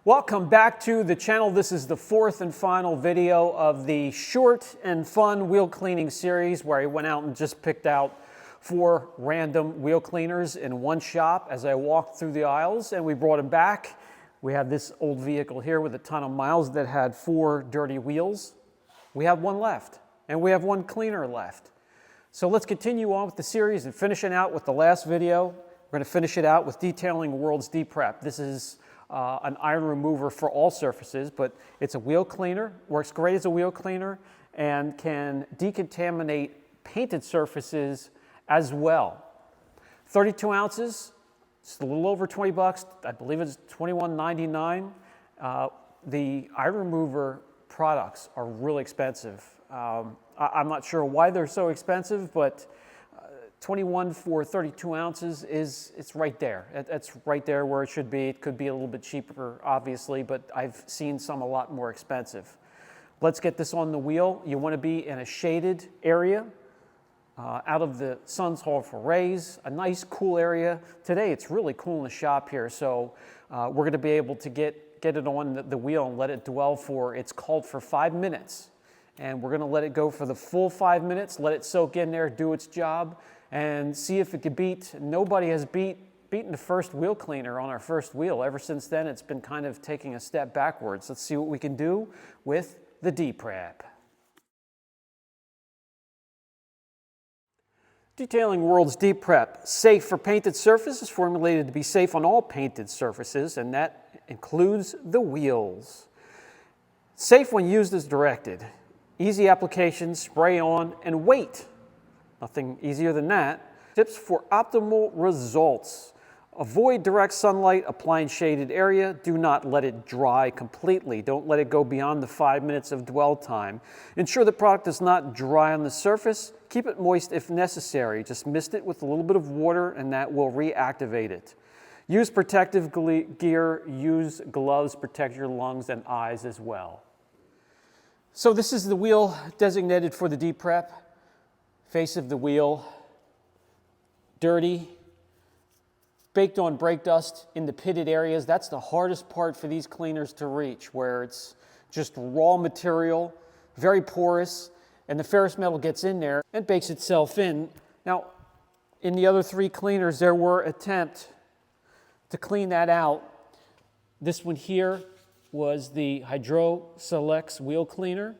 Welcome back to the channel. This is the fourth and final video of the short and fun wheel cleaning series where I went out and just picked out 4 random wheel cleaners in one shop as I walked through the aisles, and we brought them back. We have this old vehicle here with a ton of miles that had 4 dirty wheels. We have 1 left, and we have 1 cleaner left. So let's continue on with the series and finishing out with the last video. We're going to finish it out with detailing World's D-Prep. This is an iron remover for all surfaces, but it's a wheel cleaner, works great as a wheel cleaner, and can decontaminate painted surfaces as well. 32 ounces, it's a little over 20 bucks. I believe it's $21.99. The iron remover products are really expensive. I'm not sure why they're so expensive, but 21 for 32 ounces it's right there. It's right there where it should be. It could be a little bit cheaper, obviously, but I've seen some a lot more expensive. Let's get this on the wheel. You want to be in a shaded area, out of the sun's harmful rays, a nice cool area. Today it's really cool in the shop here, so we're going to be able to get it on the wheel and let it dwell for, it's called for 5 minutes. And we're going to let it go for the full 5 minutes, let it soak in there, do its job, and see if it can beat. Nobody has beaten the first wheel cleaner on our first wheel. Ever since then, it's been kind of taking a step backwards. Let's see what we can do with the D-Prep. Detailing World's D-Prep. Safe for painted surfaces, formulated to be safe on all painted surfaces, and that includes the wheels. Safe when used as directed. Easy application, spray on, and wait. Nothing easier than that. Tips for optimal results. Avoid direct sunlight, apply in shaded area. Do not let it dry completely. Don't let it go beyond the 5 minutes of dwell time. Ensure the product does not dry on the surface. Keep it moist if necessary. Just mist it with a little bit of water and that will reactivate it. Use protective gear. Use gloves. Protect your lungs and eyes as well. So this is the wheel designated for the D-Prep. Face of the wheel, dirty, baked on brake dust in the pitted areas. That's the hardest part for these cleaners to reach, where it's just raw material, very porous, and the ferrous metal gets in there and bakes itself in. Now, in the other 3 cleaners, there were attempts to clean that out. This one here was the Hydro Selects wheel cleaner.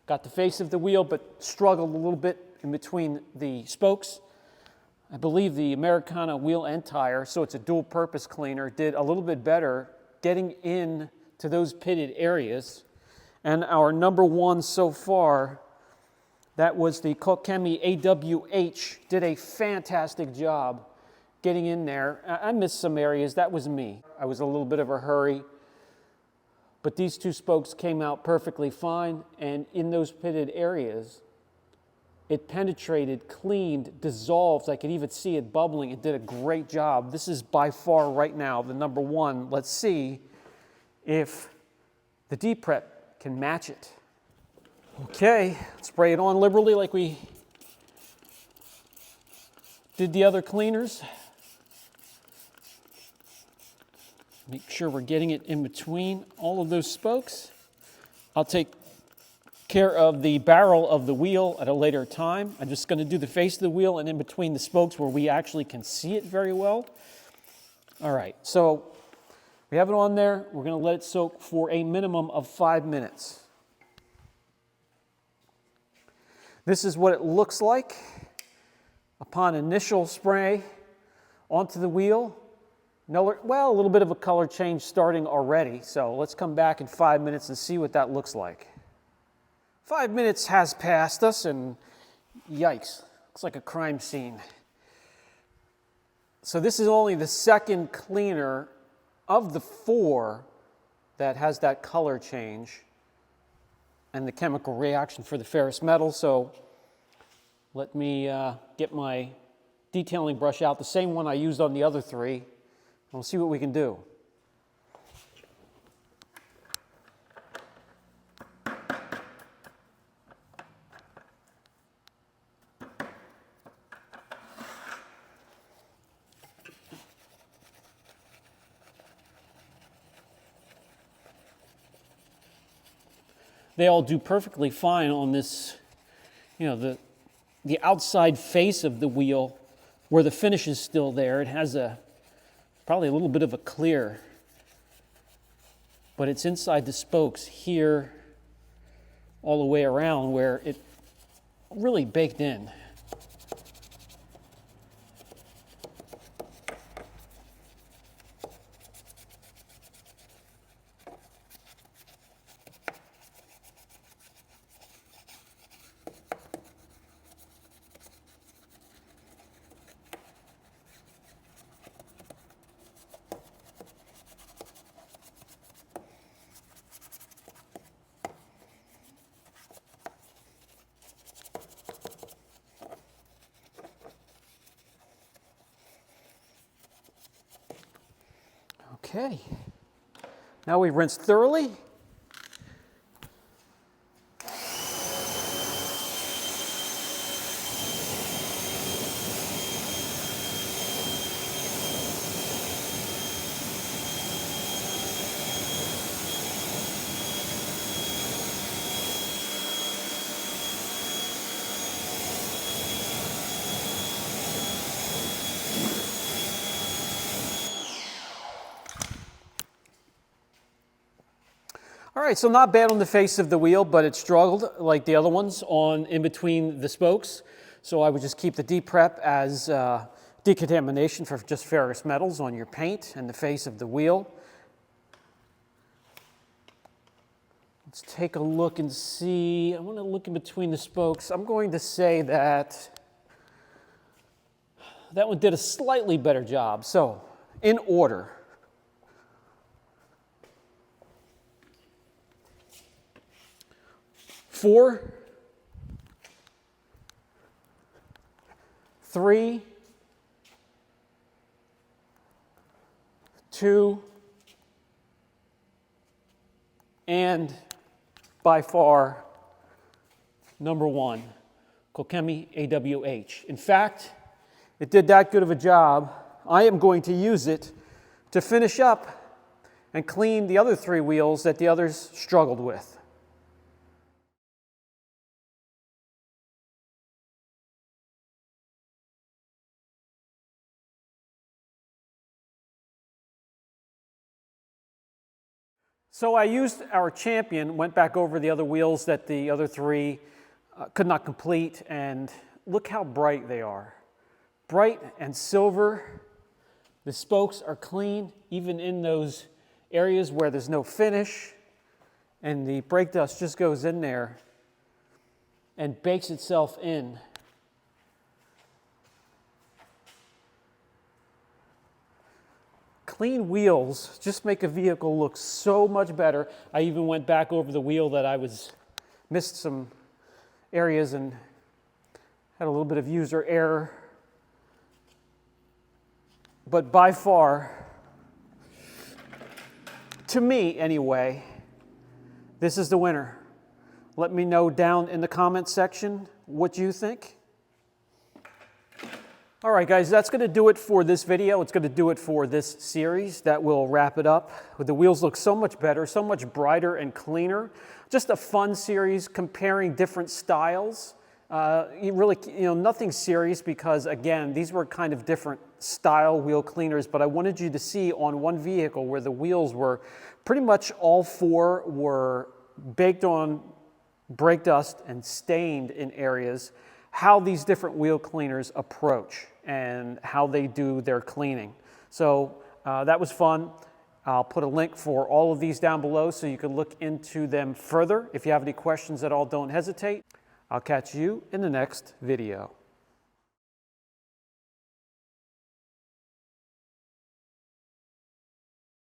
Got the face of the wheel, but struggled a little bit in between the spokes. I believe the Americana wheel and tire, so it's a dual purpose cleaner, did a little bit better getting in to those pitted areas. And our number 1 so far, that was the Kokemi AWH, did a fantastic job getting in there. I missed some areas, that was me. I was a little bit of a hurry. But these 2 spokes came out perfectly fine, and in those pitted areas, it penetrated, cleaned, dissolved. I could even see it bubbling. It did a great job. This is by far right now the number 1. Let's see if the D-Prep can match it. Okay, spray it on liberally like we did the other cleaners. Make sure we're getting it in between all of those spokes. I'll take care of the barrel of the wheel at a later time. I'm just going to do the face of the wheel and in between the spokes where we actually can see it very well. All right, so we have it on there. We're going to let it soak for a minimum of 5 minutes. This is what it looks like upon initial spray onto the wheel. Well, a little bit of a color change starting already, so let's come back in 5 minutes and see what that looks like. 5 minutes has passed us, and yikes, looks like a crime scene. So this is only the 2nd cleaner of the 4 that has that color change and the chemical reaction for the ferrous metal. So let me get my detailing brush out, the same one I used on the other 3. We'll see what we can do. they all do perfectly fine on this, you know, the outside face of the wheel where the finish is still there. It has probably a little bit of a clear, but it's inside the spokes here all the way around where it really baked in. Okay, now we rinse thoroughly. All right, so not bad on the face of the wheel, but it struggled like the other ones in between the spokes. So I would just keep the D-Prep as decontamination for just ferrous metals on your paint and the face of the wheel. Let's take a look and see. I want to look in between the spokes. I'm going to say that that one did a slightly better job. So in order. 4, 3, 2, and by far, number 1, Kokemi AWH. In fact, it did that good of a job. I am going to use it to finish up and clean the other 3 wheels that the others struggled with. So I used our Champion, went back over the other wheels that the other 3 could not complete, and look how bright they are. Bright and silver. The spokes are clean, even in those areas where there's no finish, and the brake dust just goes in there and bakes itself in. Clean wheels just make a vehicle look so much better. I even went back over the wheel that missed some areas and had a little bit of user error. But by far, to me anyway, this is the winner. Let me know down in the comment section what you think. All right, guys, that's going to do it for this video. It's going to do it for this series. That will wrap it up. The wheels look so much better, so much brighter and cleaner. Just a fun series comparing different styles. Nothing serious because, again, these were kind of different style wheel cleaners, but I wanted you to see on one vehicle where the wheels were pretty much all 4 were baked on brake dust and stained in areas, how these different wheel cleaners approach and how they do their cleaning. So that was fun. I'll put a link for all of these down below so you can look into them further. If you have any questions at all, don't hesitate. I'll catch you in the next video.